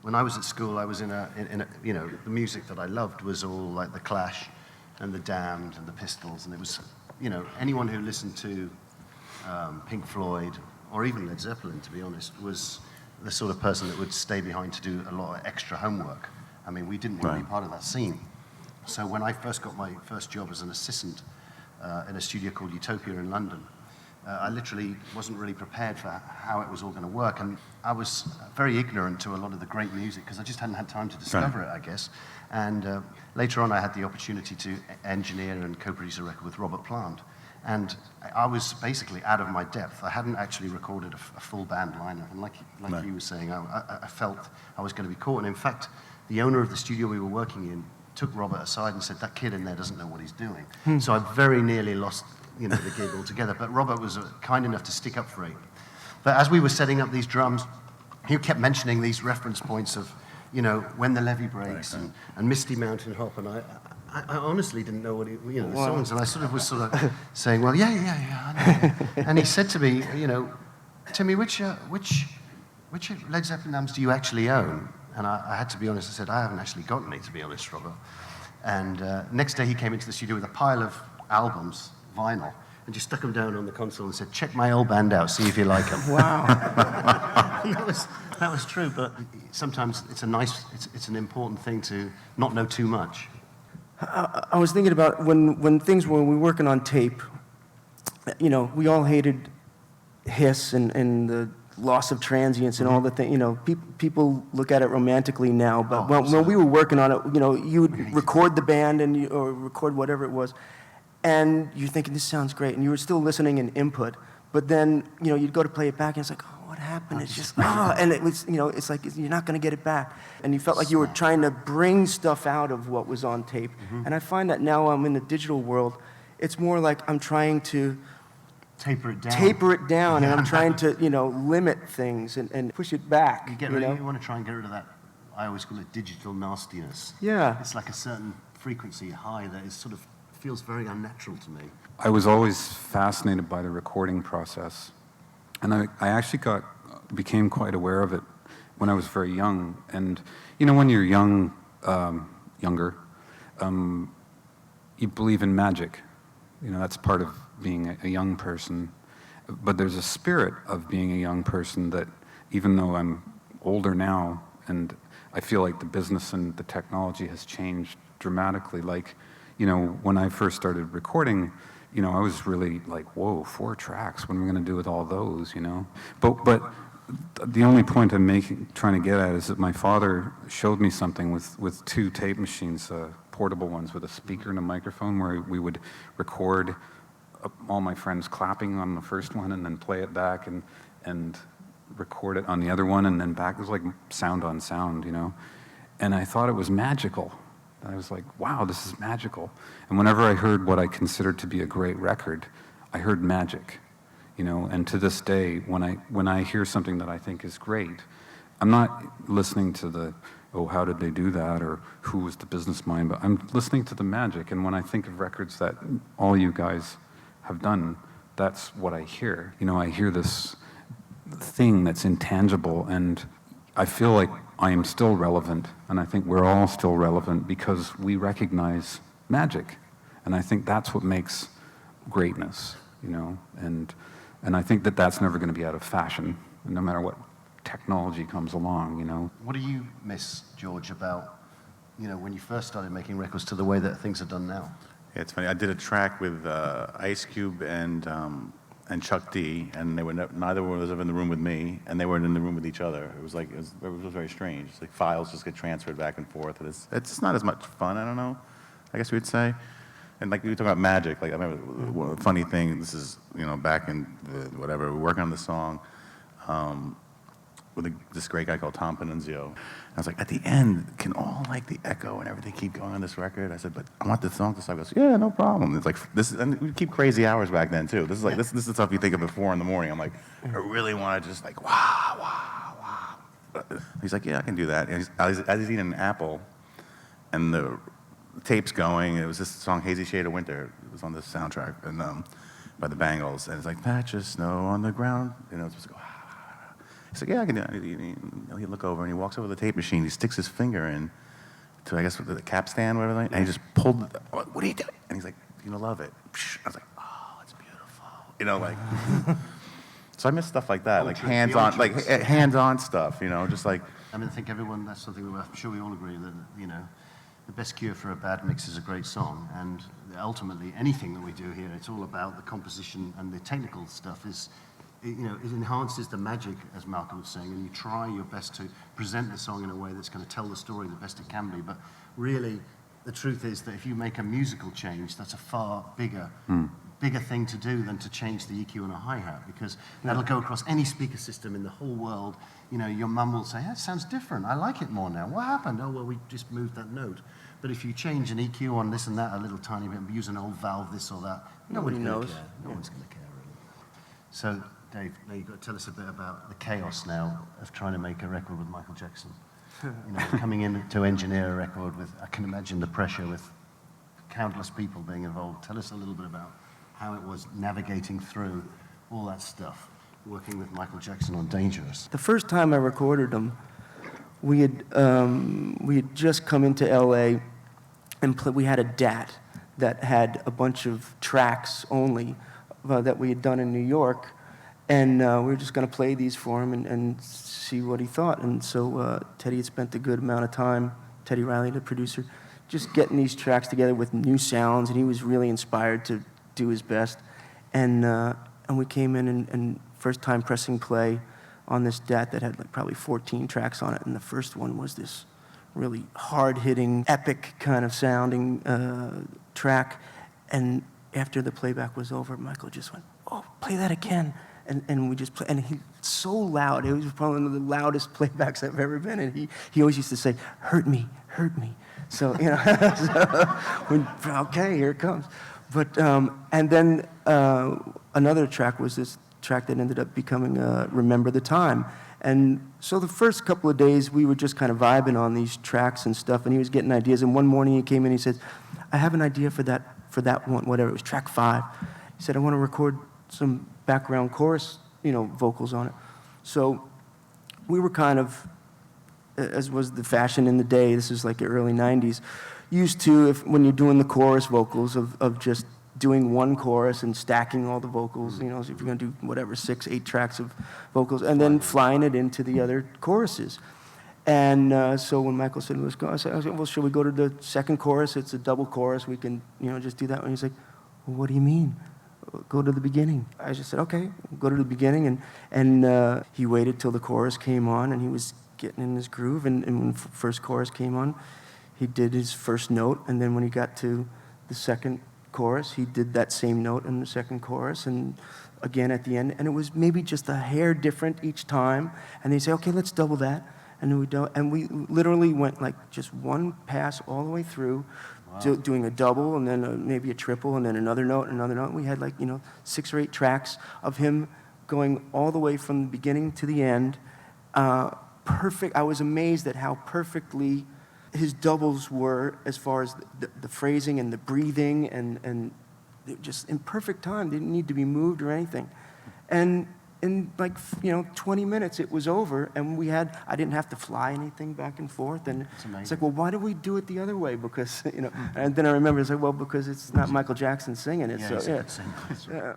when I was at school, I was in a, you know, the music that I loved was all like the Clash and the Damned and the Pistols, and it was, you know, anyone who listened to Pink Floyd or even Led Zeppelin, to be honest, was the sort of person that would stay behind to do a lot of extra homework. I mean, we didn't want to be part of that scene. So when I first got my first job as an assistant in a studio called Utopia in London, I literally wasn't really prepared for how it was all going to work, and I was very ignorant to a lot of the great music because I just hadn't had time to discover it, I guess. And later on, I had the opportunity to engineer and co-produce a record with Robert Plant, and I was basically out of my depth. I hadn't actually recorded a full band lineup, and like you were saying, I felt I was going to be caught. And in fact, the owner of the studio we were working in took Robert aside and said, "That kid in there doesn't know what he's doing." So I very nearly lost, you know, the gig altogether. But Robert was kind enough to stick up for it. But as we were setting up these drums, he kept mentioning these reference points of, you know, When the Levee Breaks and Misty Mountain Hop, and I honestly didn't know what he, you know, the songs, and I sort of was sort of saying, well, yeah, I know. And he said to me, you know, Timmy, which Led Zeppelin albums do you actually own? And I had to be honest. I said, I haven't actually got any, to be honest, Robert. And next day he came into the studio with a pile of albums, vinyl, and just stuck them down on the console and said, check my old band out, see if you like them. Wow. that was true, but sometimes it's an important thing to not know too much. I was thinking about when we were working on tape, you know, we all hated hiss and the loss of transients and all the things, you know, people look at it romantically now, but when we were working on it, you know, you would record the band or record whatever it was, and you're thinking, this sounds great, and you were still listening and input, but then, you know, you'd go to play it back, and it's like, oh, what happened? It's just, and it was, you know, it's like, you're not going to get it back, and you felt like you were trying to bring stuff out of what was on tape, and I find that now I'm in the digital world, it's more like I'm trying to taper it down, and I'm trying to, you know, limit things and push it back. You want to try and get rid of that, I always call it digital nastiness. Yeah. It's like a certain frequency high that is sort of feels very unnatural to me. I was always fascinated by the recording process, and I actually became quite aware of it when I was very young. And you know, when you're younger, you believe in magic. You know, that's part of being a young person. But there's a spirit of being a young person that, even though I'm older now, and I feel like the business and the technology has changed dramatically. Like, you know, when I first started recording, you know, I was really like, whoa, 4 tracks, what am I going to do with all those, you know? But the only point I'm trying to get at is that my father showed me something with 2 tape machines, portable ones with a speaker and a microphone, where we would record all my friends clapping on the first one and then play it back and record it on the other one and then back. It was like sound on sound, you know? And I thought it was magical. I was like, wow, this is magical. And whenever I heard what I considered to be a great record, I heard magic, you know? And to this day, when I hear something that I think is great, I'm not listening to the, oh, how did they do that, or who was the business mind, but I'm listening to the magic. And when I think of records that all you guys have done, that's what I hear. You know, I hear this thing that's intangible, and I feel like I am still relevant, and I think we're all still relevant because we recognize magic. And I think that's what makes greatness, you know, and I think that that's never going to be out of fashion, no matter what technology comes along, you know. What do you miss, George, about, you know, when you first started making records to the way that things are done now? Yeah, it's funny. I did a track with Ice Cube and Chuck D, and they were neither one was ever in the room with me, and they weren't in the room with each other. It was like it was very strange. It's like files just get transferred back and forth. And it's not as much fun. I don't know. I guess we'd say. And like we were talking about magic. Like I remember a funny thing. This is, you know, back in whatever we're working on the song. With this great guy called Tom Panunzio. I was like, at the end, can all like the echo and everything keep going on this record? I said, but I want the song to stop. He goes, yeah, no problem. It's like this, and we keep crazy hours back then too. This is like this is the stuff you think of at 4 in the morning. I'm like, I really want to just like wow. He's like, yeah, I can do that. And as he's eating an apple, and the tape's going. It was this song, Hazy Shade of Winter. It was on the soundtrack and by the Bangles, and it's like patch of snow on the ground. You know, it's supposed to go. He's like, yeah, I can do it. He'd look over and he walks over to the tape machine. He sticks his finger in to, I guess, the cap stand, whatever, and he just pulled, what are you doing? And he's like, you're gonna love it. I was like, oh, it's beautiful. You know, like, so I miss stuff like that, like hands-on stuff, you know, just like. I mean, I think everyone, that's something I'm sure we all agree that, you know, the best cure for a bad mix is a great song. And ultimately, anything that we do here, it's all about the composition, and the technical stuff is, you know, it enhances the magic, as Malcolm was saying, and you try your best to present the song in a way that's going to tell the story the best it can be. But really, the truth is that if you make a musical change, that's a far bigger thing to do than to change the EQ on a hi-hat, because that'll go across any speaker system in the whole world. You know, your mum will say, that sounds different. I like it more now. What happened? Oh, well, we just moved that note. But if you change an EQ on this and that a little tiny bit, use an old valve, this or that, Nobody knows. Care. No one's going to care, really. So, Dave, now you've got to tell us a bit about the chaos now of trying to make a record with Michael Jackson. You know, coming in to engineer a record with, I can imagine the pressure with countless people being involved. Tell us a little bit about how it was navigating through all that stuff, working with Michael Jackson on Dangerous. The first time I recorded him, we had just come into LA, and we had a DAT that had a bunch of tracks only that we had done in New York, and we were just going to play these for him and see what he thought. And so Teddy had spent a good amount of time, Teddy Riley, the producer, just getting these tracks together with new sounds, and he was really inspired to do his best. And we came in and first time pressing play on this DAT that had like probably 14 tracks on it, and the first one was this really hard-hitting, epic kind of sounding track. And after the playback was over, Michael just went, oh, play that again. And we just played, and he so loud. It was probably one of the loudest playbacks I've ever been in. He always used to say, hurt me, hurt me. So, you know, okay, here it comes. But, and then another track was this track that ended up becoming Remember the Time. And so the first couple of days, we were just kind of vibing on these tracks and stuff, and he was getting ideas. And one morning he came in and he said, I have an idea for that one, whatever, it was track 5. He said, I want to record some background chorus, you know, vocals on it. So we were kind of, as was the fashion in the day, this is like the early 90s, used to, when you're doing the chorus vocals, of just doing one chorus and stacking all the vocals, you know, so if you're going to do whatever, 6, 8 tracks of vocals, and then flying it into the other choruses. And so when Michael said, let's go, I said, well, should we go to the second chorus? It's a double chorus. We can, you know, just do that. And he's like, well, what do you mean? Go to the beginning. I just said, okay, go to the beginning. And he waited till the chorus came on, and he was getting in his groove. And when the first chorus came on, he did his first note. And then when he got to the second chorus, he did that same note in the second chorus, and again at the end. And it was maybe just a hair different each time. And they say, okay, let's double that. And then we literally went like just one pass all the way through, doing a double, and then maybe a triple, and then another note, and another note. We had like, you know, 6 or 8 tracks of him going all the way from the beginning to the end. Perfect. I was amazed at how perfectly his doubles were, as far as the phrasing and the breathing, and just in perfect time. Didn't need to be moved or anything. And in like, you know, 20 minutes it was over, and I didn't have to fly anything back and forth. And it's like, well, why do we do it the other way? Because, you know, and then I remember, it's like, well, because it's not Michael Jackson singing it. Yeah, So, he's a yeah. good singer. That's right. Yeah.